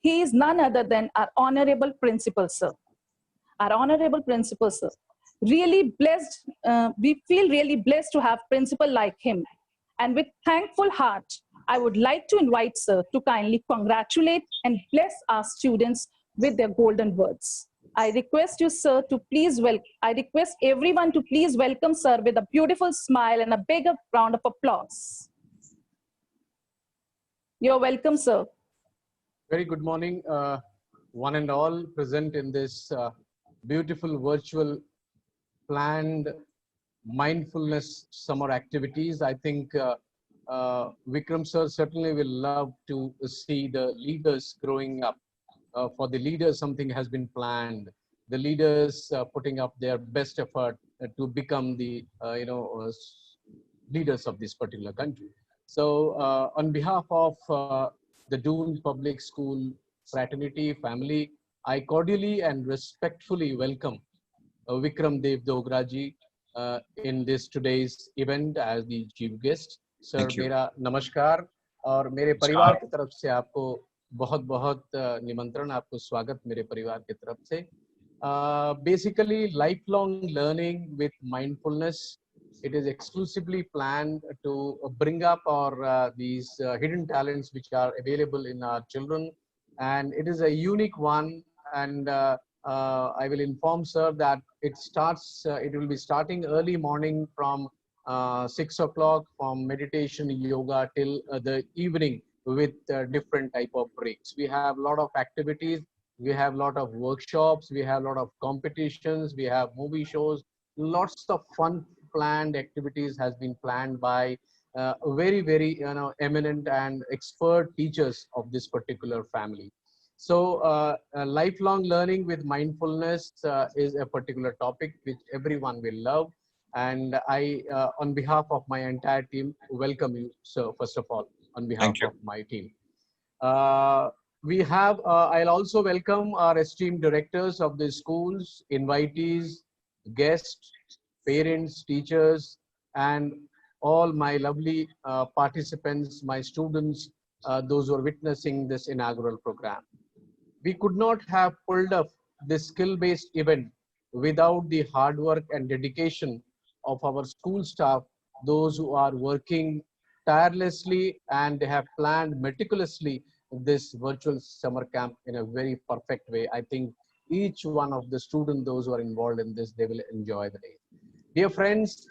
he is none other than our honorable principal, sir. Our honorable principal, sir. Really blessed, we feel really blessed to have principal like him. And with thankful heart, I would like to invite sir to kindly congratulate and bless our students with their golden words. I request you, sir, to please I request everyone to please welcome sir with a beautiful smile and a big round of applause. You're welcome, sir. Very good morning, one and all present in this beautiful virtual planned mindfulness summer activities. I think Vikram sir certainly will love to see the leaders growing up. For the leaders, something has been planned. The leaders putting up their best effort to become the leaders of this particular country. So on behalf of the Doon Public School fraternity family, I cordially and respectfully welcome Vikram Dev Dograji in this today's event as the chief guest. Sir, मेरा नमस्कार और मेरे परिवार की तरफ से आपको बहुत निमंत्रण, आपको स्वागत मेरे परिवार की तरफ से. Basically, lifelong learning with mindfulness. It is exclusively planned to bring up these hidden talents which are available in our children, and it is a unique one. And I will inform sir that it starts. It will be starting early morning from 6 o'clock from meditation, yoga till the evening with different type of breaks. We have a lot of activities. We have a lot of workshops. We have a lot of competitions. We have movie shows. Lots of fun planned activities has been planned by very eminent and expert teachers of this particular family. So lifelong learning with mindfulness is a particular topic which everyone will love. And I, on behalf of my entire team, welcome you, sir, first of all, on behalf of my team. We have, I'll also welcome our esteemed directors of the schools, invitees, guests, parents, teachers, and all my lovely participants, my students, those who are witnessing this inaugural program. We could not have pulled off this skill-based event without the hard work and dedication of our school staff, those who are working tirelessly and they have planned meticulously this virtual summer camp in a very perfect way. I think each one of the students, those who are involved in this, they will enjoy the day. Dear friends,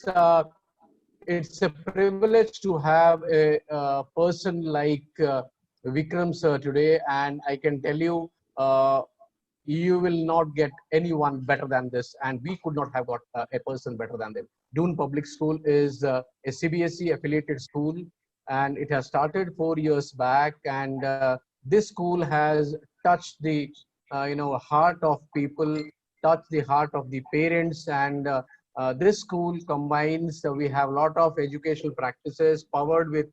it's a privilege to have a person like Vikram sir today, and I can tell you, you will not get anyone better than this, and we could not have got a person better than them. Doon Public School is a CBSE affiliated school, and it has started 4 years back, and this school has touched the heart of people, touched the heart of the parents, and this school combines, we have a lot of educational practices powered with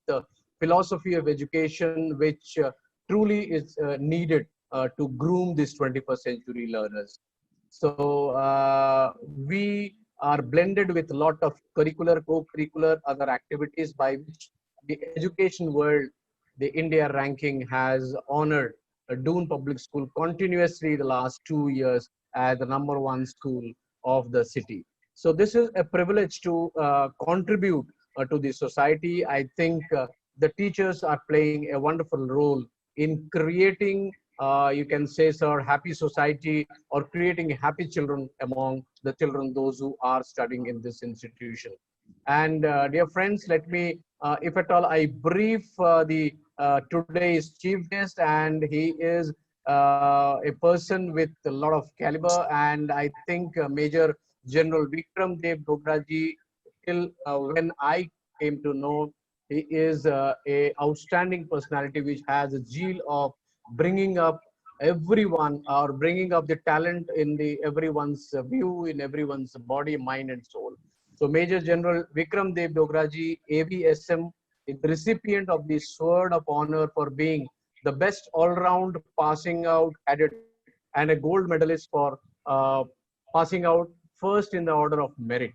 philosophy of education, which truly is needed to groom these 21st century learners. So we are blended with a lot of curricular, co-curricular, other activities by which the education world, the India ranking has honored Doon Public School continuously the last 2 years as the #1 school of the city. So this is a privilege to contribute to the society. I think the teachers are playing a wonderful role in creating, you can say, sir, happy society or creating happy children among the children, those who are studying in this institution. And dear friends, let me, if at all, I brief the today's chief guest, and he is a person with a lot of caliber, and I think Major General Vikram Dev Dograji, till when I came to know, he is a outstanding personality which has a zeal of bringing up everyone, or bringing up the talent in everyone's view, in everyone's body, mind, and soul. So Major General Vikram Dev Dograji, AVSM, is the recipient of the Sword of Honor for being the best all-round passing out cadet and a gold medalist for passing out first in the order of merit.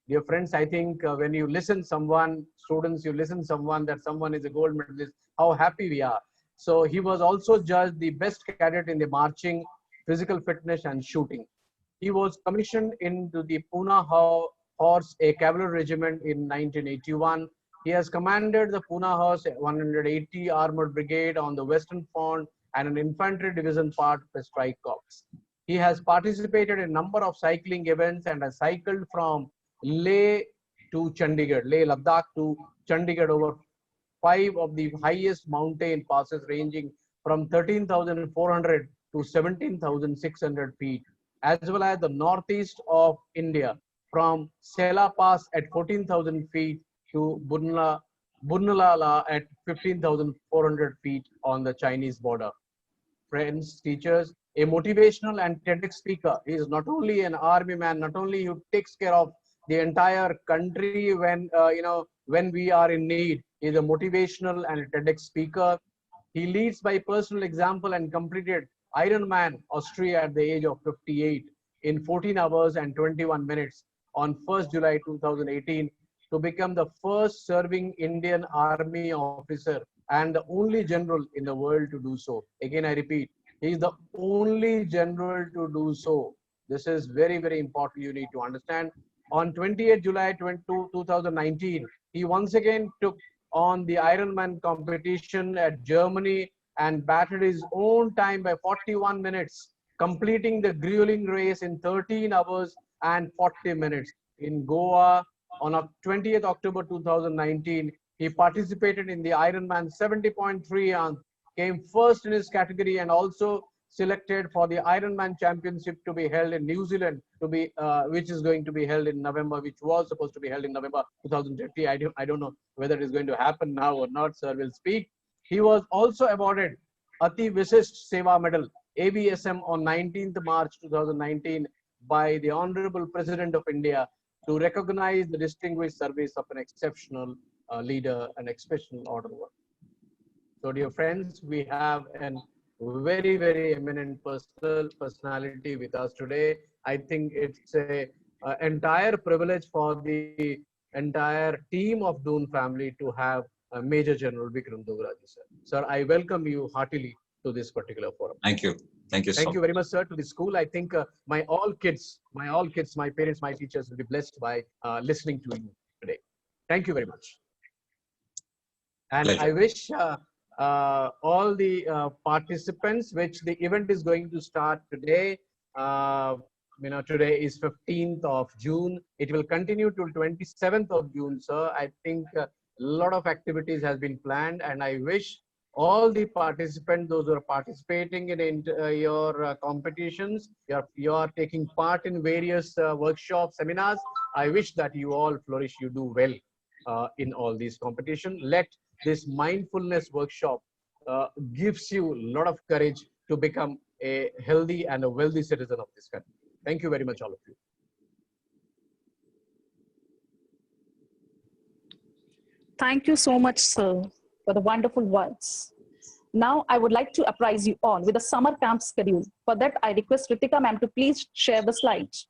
Dear friends, I think when you listen someone, students, you listen someone that someone is a gold medalist, how happy we are. So he was also judged the best cadet in the marching, physical fitness, and shooting. He was commissioned into the Horse, a cavalry regiment in 1981. He has commanded the Pune Horse 180 Armored Brigade on the Western Front and an infantry division part of the Strike Corps. He has participated in a number of cycling events and has cycled from Leh to Chandigarh, Leh Ladakh to Chandigarh over 5 of the highest mountain passes ranging from 13,400 to 17,600 feet, as well as the northeast of India from Sela Pass at 14,000 feet to Bunalala at 15,400 feet on the Chinese border. Friends, teachers, a motivational and TEDx speaker. He is not only an army man, not only who takes care of the entire country when we are in need. He is a motivational and a TEDx speaker. He leads by personal example and completed Ironman Austria at the age of 58 in 14 hours and 21 minutes on 1st July 2018 to become the first serving Indian Army officer and the only general in the world to do so. Again, I repeat, he is the only general to do so. This is very, very important. You need to understand. On 28 July 2019, he once again took on the Ironman competition at Germany and battled his own time by 41 minutes, completing the grueling race in 13 hours and 40 minutes. In Goa, on 20th October 2019, he participated in the Ironman 70.3 and came first in his category and also selected for the Ironman Championship to be held in New Zealand, which is going to be held in November, which was supposed to be held in November 2020. I don't know whether it is going to happen now or not, sir will speak. He was also awarded Ati Visisht Seva Medal, AVSM, on 19th March 2019 by the Honorable President of India to recognize the distinguished service of an exceptional leader and exceptional order. So, dear friends, we have an very, very eminent personality with us today. I think it's a entire privilege for the entire team of Doon family to have Major General Vikram Dograji, sir. Sir, I welcome you heartily to this particular forum. Thank you. Thank you. Thank you very much, sir, to the school. I think my kids, my parents, my teachers will be blessed by listening to you today. Thank you very much. And Pleasure. I wish all the participants, which the event is going to start today. Today is 15th of June. It will continue till 27th of June, sir. I think a lot of activities has been planned, and I wish all the participants, those who are participating in your competitions, you are taking part in various workshops, seminars. I wish that you all flourish, you do well in all these competitions. Let this mindfulness workshop gives you a lot of courage to become a healthy and a wealthy citizen of this country. Thank you very much, all of you. Thank you so much, sir, for the wonderful words. Now, I would like to apprise you all with the summer camp schedule. For that, I request Ritika ma'am to please share the slides.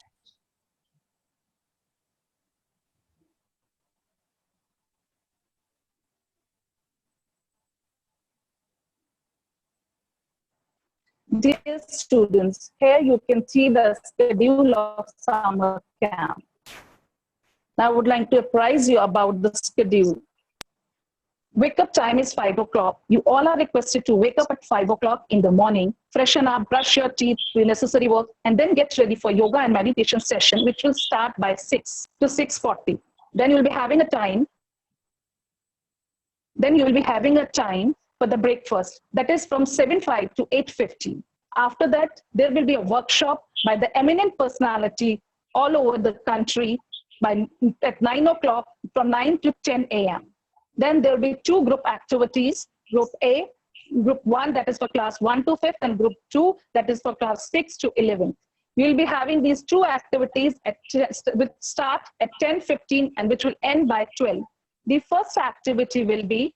Dear students, here you can see the schedule of summer camp. Now, I would like to apprise you about the schedule. Wake up time is 5 o'clock. You all are requested to wake up at 5 o'clock in the morning, freshen up, brush your teeth, do necessary work, and then get ready for yoga and meditation session, which will start by 6 to 6:40. Then you'll be having a time. For the breakfast, that is from 7:05 to 8:50. After that, there will be a workshop by the eminent personality all over the country at 9 o'clock from 9 to 10 a.m. Then there will be 2 group activities, Group A, Group 1 that is for class 1 to 5th, and Group 2 that is for class 6 to 11th. We will be having these 2 activities which start at 10:15 and which will end by 12. The first activity will be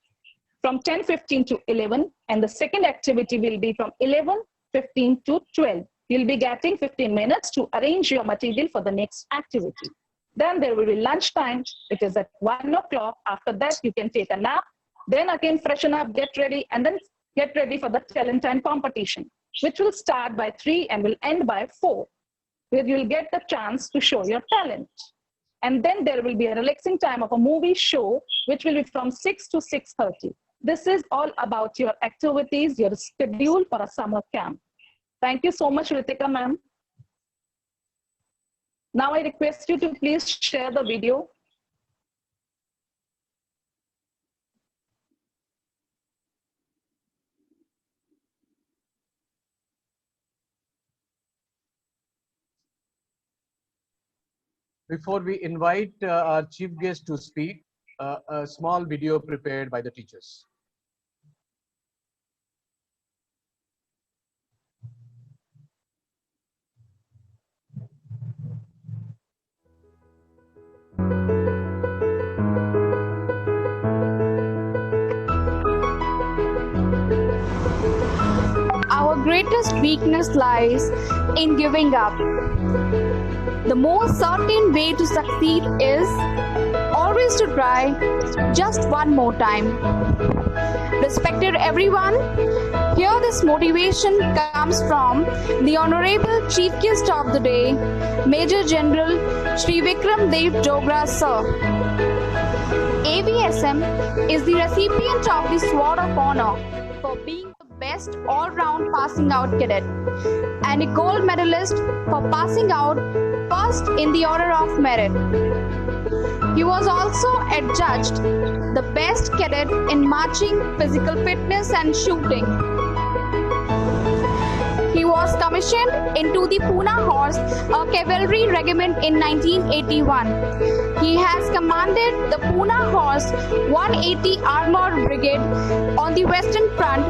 from 10:15 to 11, and the second activity will be from 11:15 to 12. You'll be getting 15 minutes to arrange your material for the next activity. Then there will be lunchtime. It is at 1 o'clock. After that, you can take a nap. Then again, freshen up, get ready, and then get ready for the Talentine competition, which will start by 3 and will end by 4, where you'll get the chance to show your talent. And then there will be a relaxing time of a movie show, which will be from 6 to 6:30. This is all about your activities, your schedule for a summer camp. Thank you so much, Ritika ma'am. Now I request you to please share the video. Before we invite our chief guest to speak, a small video prepared by the teachers. Our greatest weakness lies in giving up. The most certain way to succeed is always to try just one more time. Respected everyone, here this motivation comes from the Honorable Chief Guest of the Day, Major General Shri Vikram Dev Dogra Sir. AVSM is the recipient of the Sword of Honor for being the best all-round passing out cadet and a gold medalist for passing out first in the order of merit. He was also adjudged the best cadet in marching, physical fitness and shooting. He was commissioned into the Pune Horse, a cavalry regiment in 1981. He has commanded the Pune Horse 180 Armored Brigade on the Western Front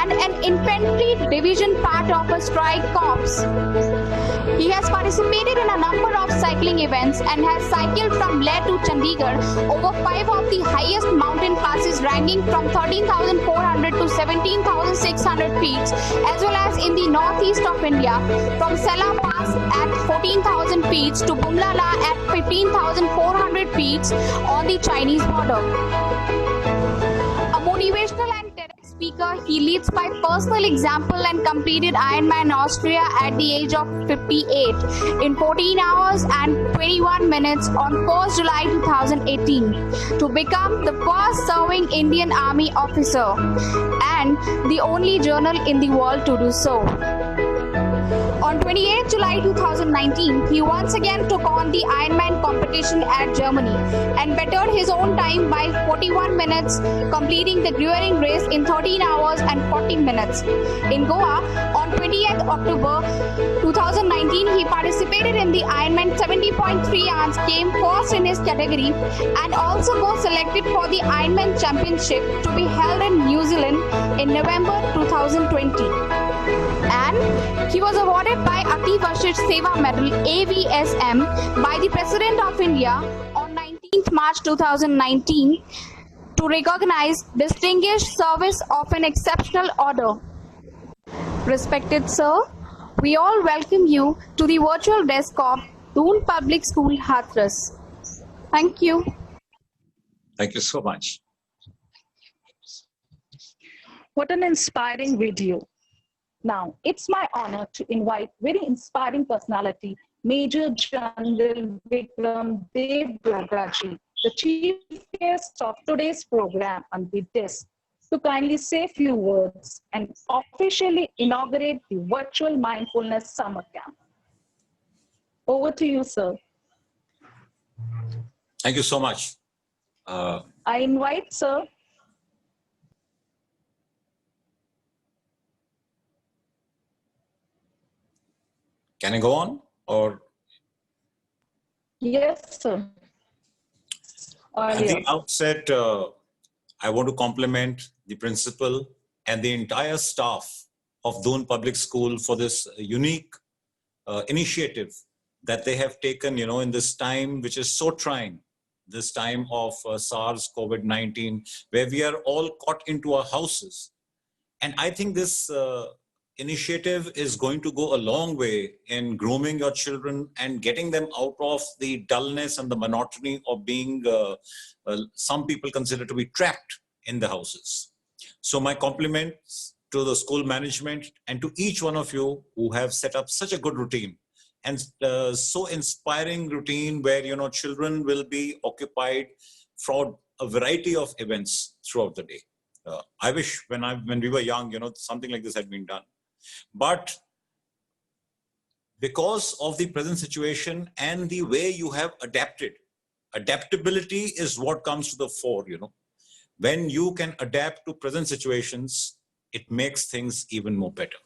and an infantry division part of a strike corps. He has participated in a number of cycling events and has cycled from Leh to Chandigarh over 5 of the highest mountain passes ranking from 13,400 to 17,600 feet, as well as in the northeast of India from Sela Pass at 14,000 feet to Bumlala at 15,400 feet on the Chinese border. A motivational and TEDx speaker, he leads by personal example and completed Ironman Austria at the age of 58 in 14 hours and 21 minutes on 1st July 2018 to become the first serving Indian Army officer and the only journal in the world to do so. On 28 July 2019, he once again took on the Ironman competition at Germany and bettered his own time by 41 minutes, completing the grueling race in 13 hours and 40 minutes. In Goa, on 20th October 2019, he participated in the Ironman 70.3 hours, came first in his category, and also was selected for the Ironman Championship to be held in New Zealand in November 2020. And he was awarded by Ati Vashish Seva Medal AVSM by the President of India on 19th March 2019 to recognize distinguished service of an exceptional order. Respected Sir, we all welcome you to the virtual desk of Doon Public School, Hathras. Thank you. Thank you so much. What an inspiring video. Now, it's my honor to invite very inspiring personality, Major General Vikram Dev Dogra ji, the chief guest of today's program on the desk, to kindly say a few words and officially inaugurate the virtual mindfulness summer camp. Over to you, sir. Thank you so much. I invite, sir. Can I go on or? Yes, sir. At the outset, I want to compliment the principal and the entire staff of Doon Public School for this unique initiative that they have taken, in this time, which is so trying, this time of SARS COVID-19, where we are all caught into our houses. And I think this initiative is going to go a long way in grooming your children and getting them out of the dullness and the monotony of being, some people consider to be trapped in the houses. So my compliments to the school management and to each one of you who have set up such a good routine and so inspiring routine where, you know, children will be occupied for a variety of events throughout the day. I wish when we were young, you know, something like this had been done. But because of the present situation and the way you have adapted, adaptability is what comes to the fore, you know. When you can adapt to present situations, it makes things even more better.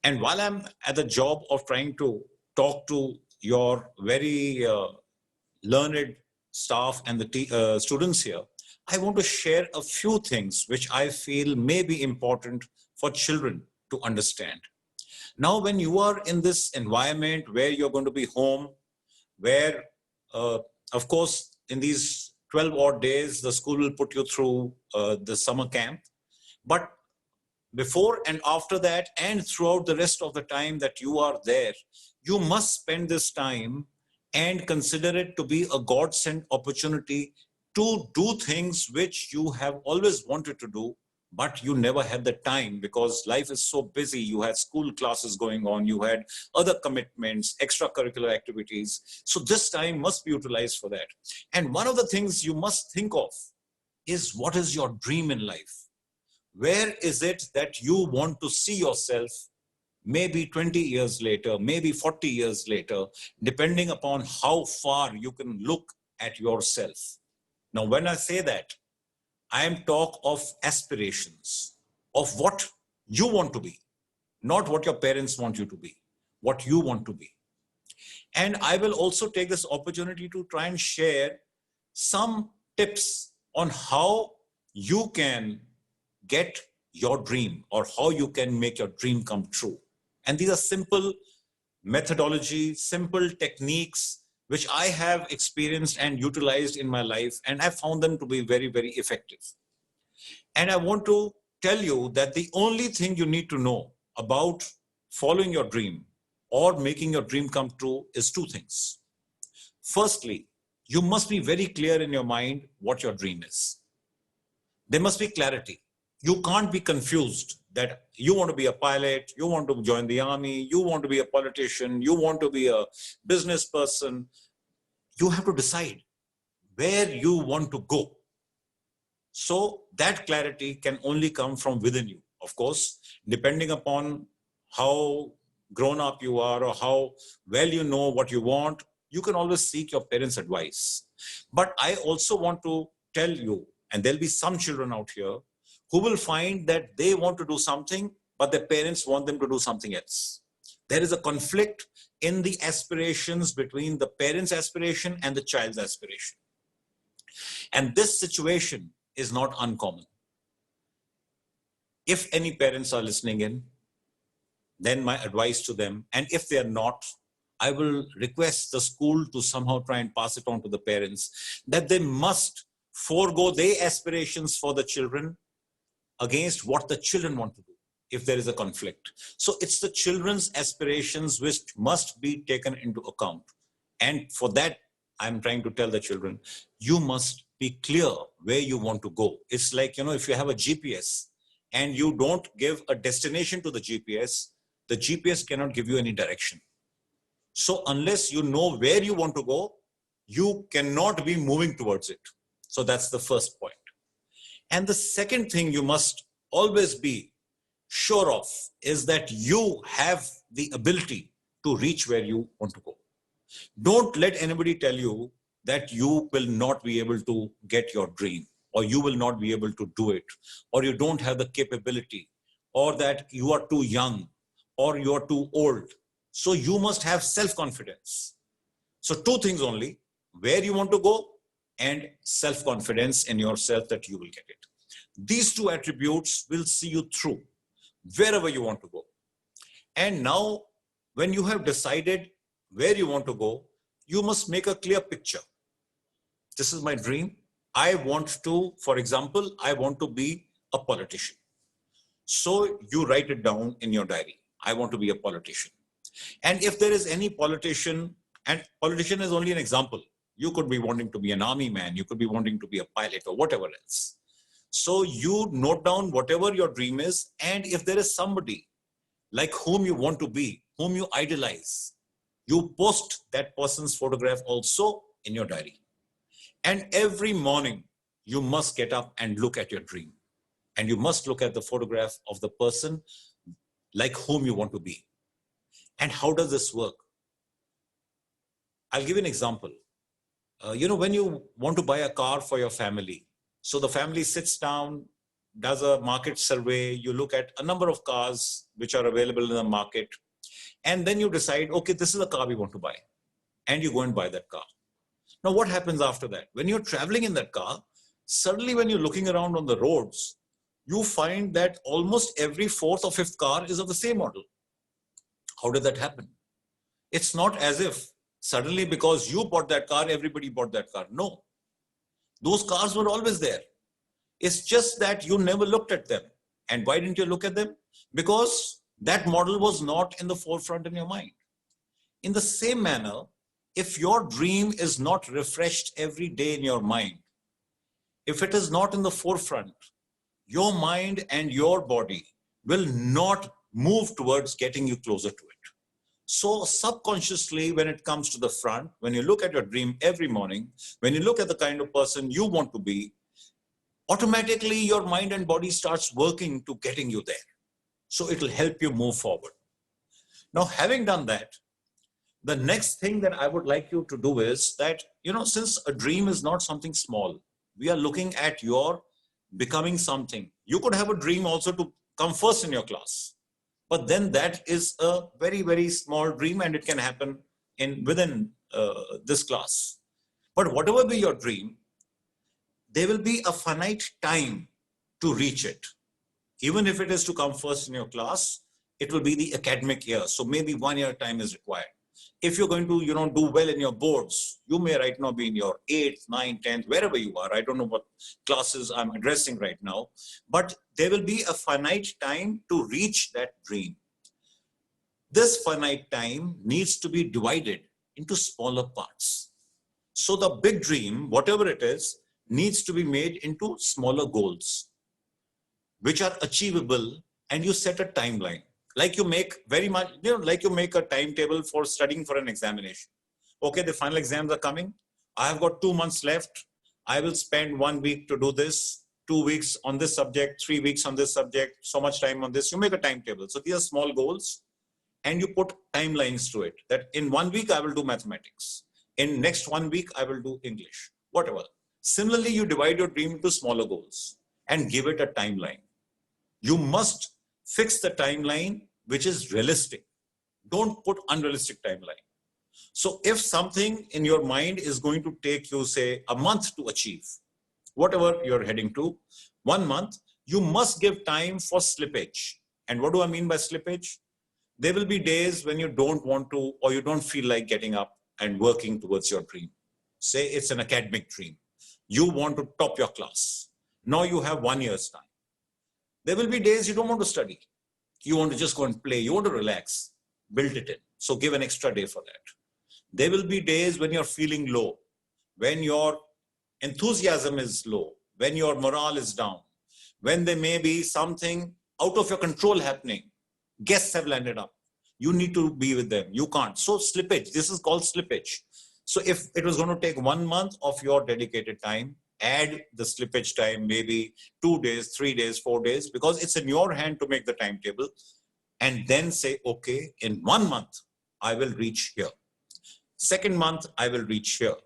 And while I'm at the job of trying to talk to your very learned staff and the students here, I want to share a few things which I feel may be important for children to understand. Now, when you are in this environment where you're going to be home, where, of course, in these 12 odd days, the school will put you through the summer camp. But before and after that, and throughout the rest of the time that you are there, you must spend this time and consider it to be a God-sent opportunity to do things which you have always wanted to do, but you never had the time because life is so busy. You had school classes going on, you had other commitments, extracurricular activities. So this time must be utilized for that. And one of the things you must think of is, what is your dream in life? Where is it that you want to see yourself maybe 20 years later, maybe 40 years later, depending upon how far you can look at yourself. Now, when I say that, I am talk of aspirations, of what you want to be, not what your parents want you to be, what you want to be. And I will also take this opportunity to try and share some tips on how you can get your dream or how you can make your dream come true. And these are simple methodology, simple techniques, which I have experienced and utilized in my life, and I found them to be very, very effective. And I want to tell you that the only thing you need to know about following your dream or making your dream come true is two things. Firstly, you must be very clear in your mind what your dream is. There must be clarity. You can't be confused that you want to be a pilot, you want to join the army, you want to be a politician, you want to be a business person. You have to decide where you want to go. So that clarity can only come from within you. Of course, depending upon how grown up you are or how well you know what you want, you can always seek your parents' advice. But I also want to tell you, and there'll be some children out here who will find that they want to do something, but their parents want them to do something else. There is a conflict in the aspirations between the parents' aspiration and the child's aspiration. And this situation is not uncommon. If any parents are listening in, then my advice to them, and if they are not, I will request the school to somehow try and pass it on to the parents, that they must forego their aspirations for the children against what the children want to do if there is a conflict. So it's the children's aspirations which must be taken into account. And for that, I'm trying to tell the children, you must be clear where you want to go. It's like, you know, if you have a GPS and you don't give a destination to the GPS cannot give you any direction. So unless you know where you want to go, you cannot be moving towards it. So that's the first point. And the second thing you must always be sure of is that you have the ability to reach where you want to go. Don't let anybody tell you that you will not be able to get your dream, or you will not be able to do it, or you don't have the capability, or that you are too young, or you are too old. So you must have self-confidence. So two things only, where you want to go and self-confidence in yourself that you will get it. These two attributes will see you through wherever you want to go. And now, when you have decided where you want to go, you must make a clear picture. This is my dream. I want to, for example, I want to be a politician. So you write it down in your diary. I want to be a politician. And if there is any politician, and politician is only an example, you could be wanting to be an army man, you could be wanting to be a pilot or whatever else. So you note down whatever your dream is, and if there is somebody like whom you want to be, whom you idolize, you post that person's photograph also in your diary. And every morning, you must get up and look at your dream. And you must look at the photograph of the person like whom you want to be. And how does this work? I'll give you an example. When you want to buy a car for your family, so the family sits down, does a market survey, you look at a number of cars which are available in the market, and then you decide, okay, this is the car we want to buy. And you go and buy that car. Now, what happens after that? When you're traveling in that car, suddenly when you're looking around on the roads, you find that almost every fourth or fifth car is of the same model. How did that happen? It's not as if suddenly because you bought that car, everybody bought that car. No, those cars were always there. It's just that you never looked at them. And why didn't you look at them? Because that model was not in the forefront in your mind. In the same manner, if your dream is not refreshed every day in your mind, if it is not in the forefront, your mind and your body will not move towards getting you closer to it. So subconsciously, when it comes to the front, when you look at your dream every morning, when you look at the kind of person you want to be, automatically your mind and body starts working to getting you there. So it will help you move forward. Now, having done that, the next thing that I would like you to do is that, since a dream is not something small, we are looking at your becoming something. You could have a dream also to come first in your class, but then that is a very, very small dream and it can happen within this class. But whatever be your dream, there will be a finite time to reach it. Even if it is to come first in your class, it will be the academic year. So maybe 1 year time is required. If you're going to, do well in your boards, you may right now be in your 8th, 9th, 10th, wherever you are. I don't know what classes I'm addressing right now, but there will be a finite time to reach that dream. This finite time needs to be divided into smaller parts. So the big dream, whatever it is, needs to be made into smaller goals, which are achievable, and you set a timeline. Like you make like you make a timetable for studying for an examination. Okay, the final exams are coming. I have got 2 months left. I will spend 1 week to do this, 2 weeks on this subject, 3 weeks on this subject, so much time on this. You make a timetable. So these are small goals and you put timelines to it, that in 1 week, I will do mathematics. In next 1 week, I will do English, whatever. Similarly, you divide your dream into smaller goals and give it a timeline. You must fix the timeline which is realistic. Don't put unrealistic timeline. So if something in your mind is going to take you, say, a month to achieve, whatever you're heading to, 1 month, you must give time for slippage. And what do I mean by slippage? There will be days when you don't want to, or you don't feel like getting up and working towards your dream. Say it's an academic dream. You want to top your class. Now you have 1 year's time. There will be days you don't want to study. You want to just go and play. You want to relax. Build it in. So give an extra day for that. There will be days when you're feeling low, when your enthusiasm is low, when your morale is down, when there may be something out of your control happening. Guests have landed up. You need to be with them. You can't. So slippage. This is called slippage. So if it was going to take 1 month of your dedicated time, add the slippage time, maybe 2 days, 3 days, 4 days, because it's in your hand to make the timetable. And then say, okay, in 1 month, I will reach here. 2nd month, I will reach here.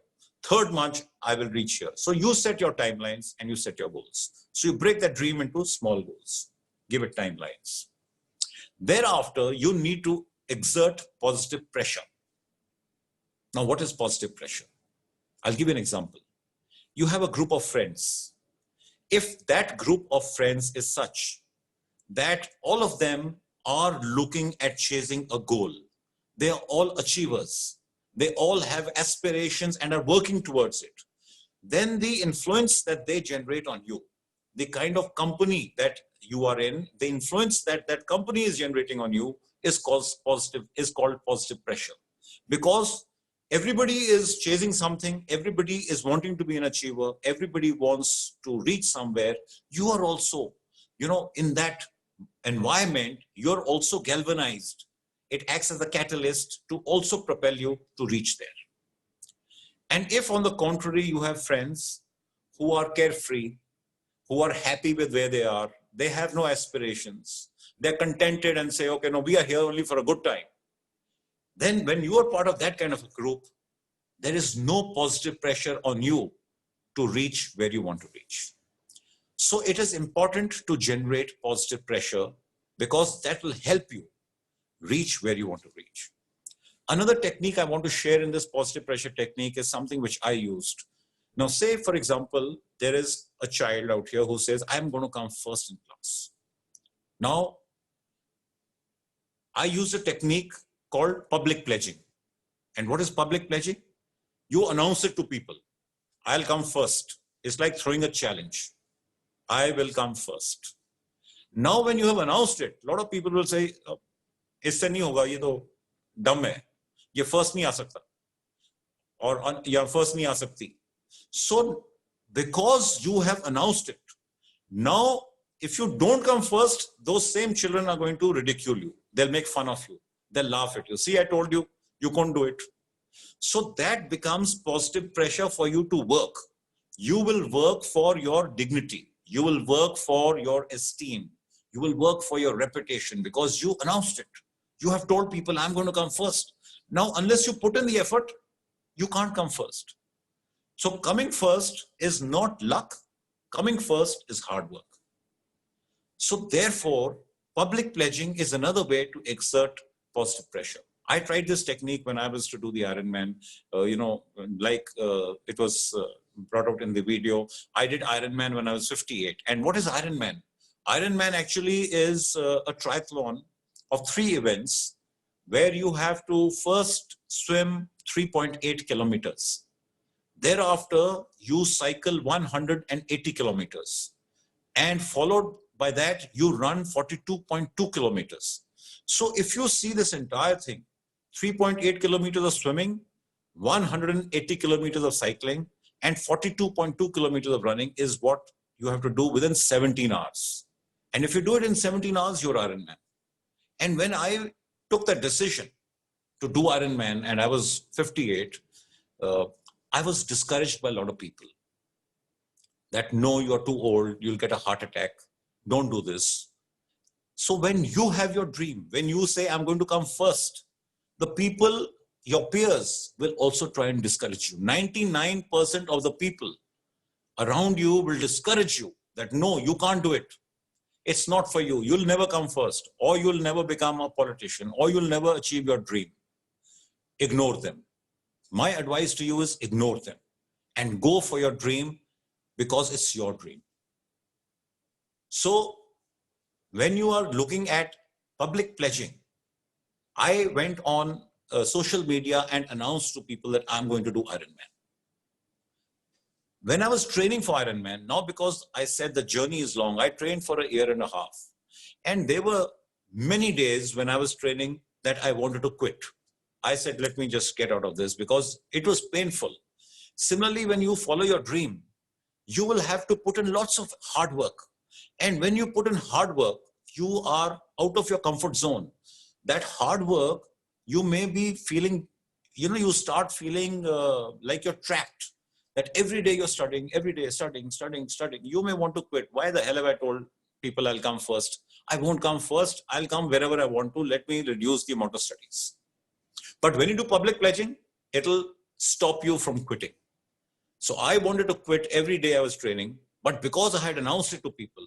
3rd month, I will reach here. So you set your timelines and you set your goals. So you break that dream into small goals. Give it timelines. Thereafter, you need to exert positive pressure. Now, what is positive pressure? I'll give you an example. You have a group of friends. If that group of friends is such that all of them are looking at chasing a goal, they are all achievers, they all have aspirations and are working towards it, then the influence that they generate on you, the kind of company that you are in, the influence that that company is generating on you is called positive pressure. Because Everybody is chasing something. Everybody is wanting to be an achiever. Everybody wants to reach somewhere. You are also, in that environment, you're also galvanized. It acts as a catalyst to also propel you to reach there. And if on the contrary, you have friends who are carefree, who are happy with where they are, they have no aspirations, they're contented and say, okay, no, we are here only for a good time. Then when you are part of that kind of a group, there is no positive pressure on you to reach where you want to reach. So it is important to generate positive pressure because that will help you reach where you want to reach. Another technique I want to share in this positive pressure technique is something which I used. Now, say, for example, there is a child out here who says, I'm going to come first in class. Now, I use a technique called public pledging. And what is public pledging? You announce it to people. I'll come first. It's like throwing a challenge. I will come first. Now, when you have announced it, a lot of people will say, "Isse nahi hoga, ye to dumb hai. Ye first nahi aa sakta. Or ya first nahi aa sakti." So, because you have announced it, now, if you don't come first, those same children are going to ridicule you. They'll make fun of you. They'll laugh at you. See, I told you, you can't do it. So that becomes positive pressure for you to work. You will work for your dignity. You will work for your esteem. You will work for your reputation because you announced it. You have told people, I'm going to come first. Now, unless you put in the effort, you can't come first. So coming first is not luck. Coming first is hard work. So therefore, public pledging is another way to exert positive pressure. I tried this technique when I was to do the Ironman, it was brought out in the video. I did Ironman when I was 58. And what is Ironman? Ironman actually is a triathlon of 3 events where you have to first swim 3.8 kilometers. Thereafter, you cycle 180 kilometers. And followed by that, you run 42.2 kilometers. So if you see this entire thing, 3.8 kilometers of swimming, 180 kilometers of cycling, and 42.2 kilometers of running is what you have to do within 17 hours. And if you do it in 17 hours, you're Ironman. And when I took that decision to do Ironman, and I was 58, I was discouraged by a lot of people. That, no, you're too old, you'll get a heart attack, don't do this. So when you have your dream, when you say, I'm going to come first, the people, your peers, will also try and discourage you. 99% of the people around you will discourage you that, no, you can't do it. It's not for you. You'll never come first, or you'll never become a politician, or you'll never achieve your dream. Ignore them. My advice to you is ignore them and go for your dream because it's your dream. So when you are looking at public pledging, I went on social media and announced to people that I'm going to do Ironman. When I was training for Ironman, not because I said the journey is long, I trained for 1.5 years. And there were many days when I was training that I wanted to quit. I said, let me just get out of this because it was painful. Similarly, when you follow your dream, you will have to put in lots of hard work. And when you put in hard work, you are out of your comfort zone. That hard work, you may be feeling, you start feeling like you're trapped. That every day you're studying, every day studying. You may want to quit. Why the hell have I told people I'll come first? I won't come first. I'll come wherever I want to. Let me reduce the amount of studies. But when you do public pledging, it'll stop you from quitting. So I wanted to quit every day I was training, but because I had announced it to people,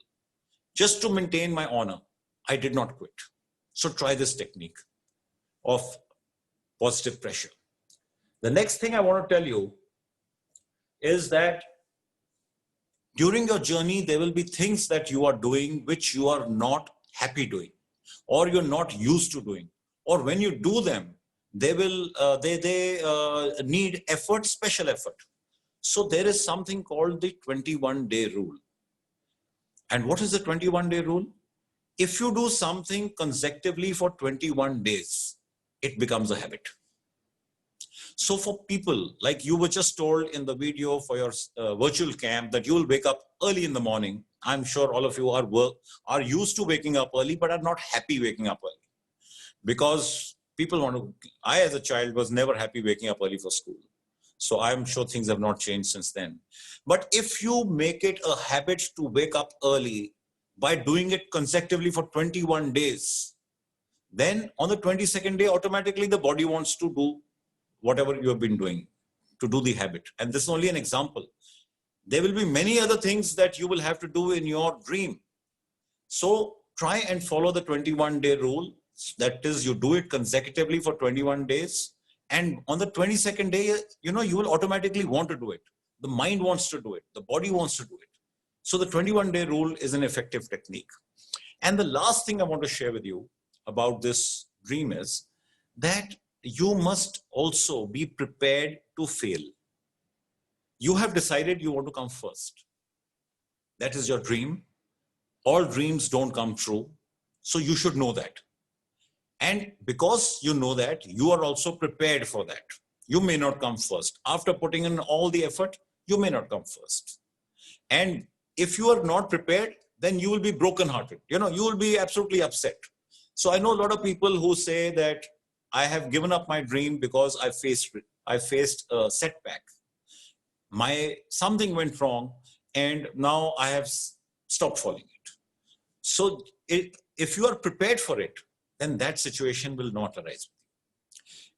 just to maintain my honor, I did not quit. So try this technique of positive pressure. The next thing I want to tell you is that during your journey, there will be things that you are doing which you are not happy doing, or you're not used to doing, or when you do them, they will need effort, special effort. So there is something called the 21-day rule. And what is the 21-day rule? If you do something consecutively for 21 days, it becomes a habit. So for people, like you were just told in the video for your virtual camp that you will wake up early in the morning. I'm sure all of you are used to waking up early, but are not happy waking up early. Because people want to, I as a child was never happy waking up early for school. So I'm sure things have not changed since then. But if you make it a habit to wake up early by doing it consecutively for 21 days, then on the 22nd day, automatically the body wants to do whatever you have been doing to do the habit. And this is only an example. There will be many other things that you will have to do in your dream. So try and follow the 21-day rule. That is, you do it consecutively for 21 days. And on the 22nd day, you will automatically want to do it. The mind wants to do it. The body wants to do it. So the 21-day rule is an effective technique. And the last thing I want to share with you about this dream is that you must also be prepared to fail. You have decided you want to come first. That is your dream. All dreams don't come true. So you should know that. And because you know that, you are also prepared for that. You may not come first. After putting in all the effort, you may not come first. And if you are not prepared, then you will be brokenhearted. You will be absolutely upset. So I know a lot of people who say that I have given up my dream because I faced a setback. Something went wrong and now I have stopped following it. So if you are prepared for it, then that situation will not arise.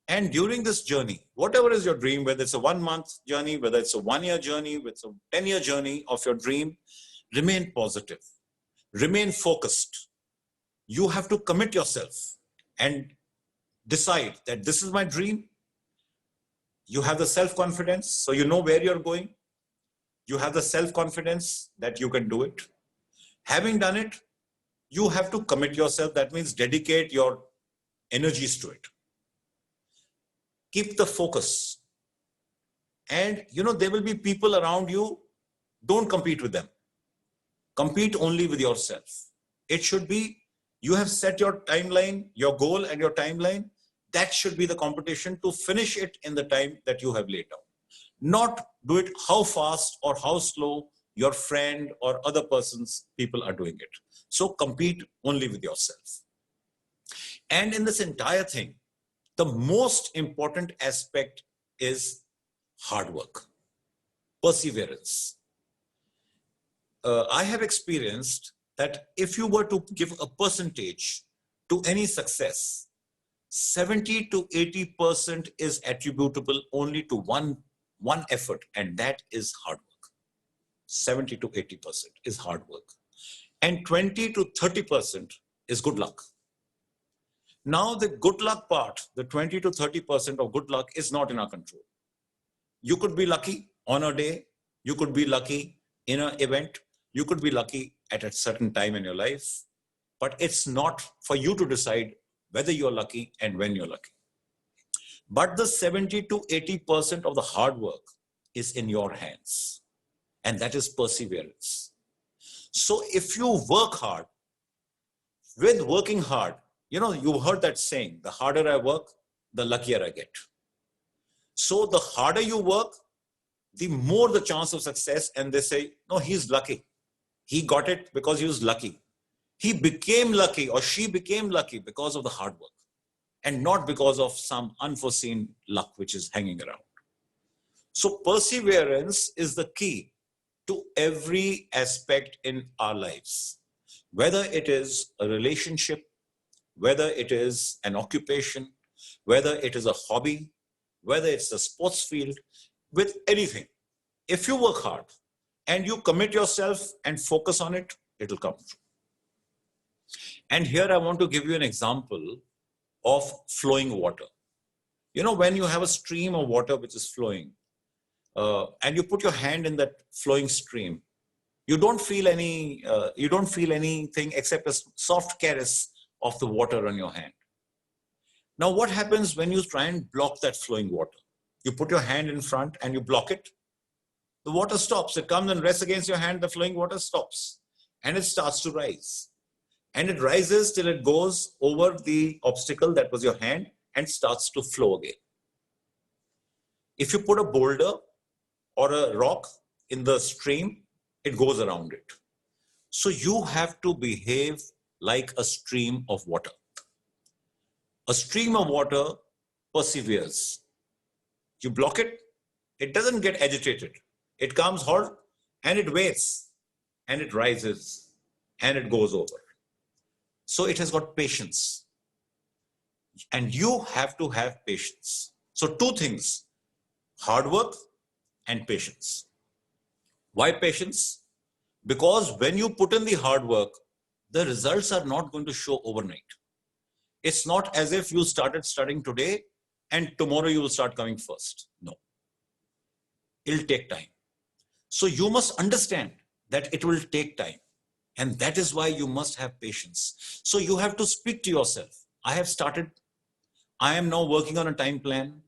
And during this journey, whatever is your dream, whether it's a 1-month journey, whether it's a 1-year journey, whether it's a 10-year journey of your dream, remain positive, remain focused. You have to commit yourself and decide that this is my dream. You have the self-confidence, so you know where you're going. You have the self-confidence that you can do it. Having done it, you have to commit yourself. That means dedicate your energies to it. Keep the focus. And there will be people around you. Don't compete with them. Compete only with yourself. It should be, you have set your timeline, your goal and your timeline. That should be the competition to finish it in the time that you have laid down. Not do it how fast or how slow your friend or other people are doing it. So compete only with yourself. And in this entire thing, the most important aspect is hard work, perseverance. I have experienced that if you were to give a percentage to any success, 70 to 80% is attributable only to one effort, and that is hard work. 70 to 80% is hard work. And 20 to 30% is good luck. Now the good luck part, the 20 to 30% of good luck is not in our control. You could be lucky on a day. You could be lucky in an event. You could be lucky at a certain time in your life. But it's not for you to decide whether you're lucky and when you're lucky. But the 70 to 80% of the hard work is in your hands. And that is perseverance. So if you work hard, with working hard, you've heard that saying, the harder I work, the luckier I get. So the harder you work, the more the chance of success. And they say, no, he's lucky. He got it because he was lucky. He became lucky or she became lucky because of the hard work and not because of some unforeseen luck which is hanging around. So perseverance is the key to every aspect in our lives, whether it is a relationship, whether it is an occupation, whether it is a hobby, whether it's a sports field, with anything. If you work hard and you commit yourself and focus on it, it will come true. And here I want to give you an example of flowing water. When you have a stream of water which is flowing, and you put your hand in that flowing stream, you don't feel anything except a soft caress of the water on your hand. Now, what happens when you try and block that flowing water? You put your hand in front and you block it. The water stops. It comes and rests against your hand. The flowing water stops and it starts to rise. And it rises till it goes over the obstacle that was your hand and starts to flow again. If you put a boulder or a rock in the stream, it goes around it. So you have to behave like a stream of water. A stream of water perseveres. You block it, it doesn't get agitated. It comes hot and it waits and it rises and it goes over. So it has got patience. And you have to have patience. So two things, hard work and patience. Why patience? Because when you put in the hard work, the results are not going to show overnight. It's not as if you started studying today and tomorrow you will start coming first. No. It'll take time. So you must understand that it will take time. And that is why you must have patience. So you have to speak to yourself. I have started. I am now working on a time plan.